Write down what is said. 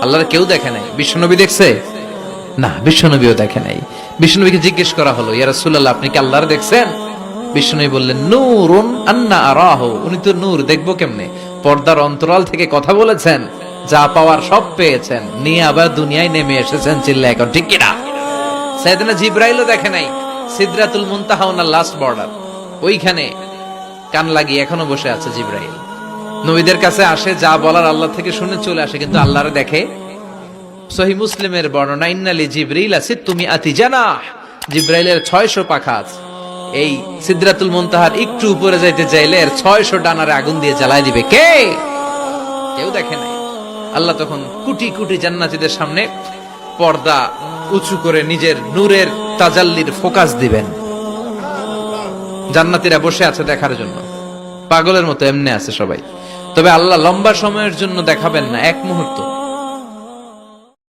আল্লাহর কেউ দেখে নাই। বিশ্বনবী দেখছে না, বিশ্বনবীও দেখে নাই। বিশ্বনবীকে জিজ্ঞেস করা হলো, ইয়া রাসূলুল্লাহ আপনি কি আল্লাহর দেখছেন? বিশ্বনবী বললেন, নূরুন আন্না আরাহু, উনি তো নূর, দেখবো কেমনে? পর্দার অন্তরাল থেকে কথা বলেছেন, যা পাওয়ার সব পেয়েছেন, নিয়ে আবার দুনিয়ায় নেমে এসেছেন। চিল্লা এখন ঠিক কিনা? সাইয়েদনা জিবরাইলও দেখে নাই। সিদরাতুল মুনতাহা ওনার লাস্ট বর্ডার, ওইখানে কান লাগিয়ে এখনো বসে আছে জিবরাইল। নবীদের কাছে আসে, যা বলার আল্লাহ থেকে শুনে চলে আসে, কিন্তু আল্লাহরে দেখে। সহিহ মুসলিমের বর্ণনা, ইন্নালি জিবরিল সিত্তুমি আতি জানাহ, জিবরাইলের 600 পাখা আছে। এই সিদরাতুল মুনতাহার একটু উপরে যাইতে চাইলে এর 600 ডানারে আগুন দিয়ে জ্বালাই দিবে। কে? কেউ দেখে নাই। আল্লাহ তখন কোটি কোটি জান্নাতীদের সামনে পর্দা উঁচু করে নিজের নূরের তাজাল্লির ফোকাস দিবেন। জান্নাতীরা বসে আছে দেখার জন্য, পাগলের মতো এমনি আছে সবাই। তবে আল্লাহ লম্বা সময়ের জন্য দেখাবেন না, এক মুহূর্ত।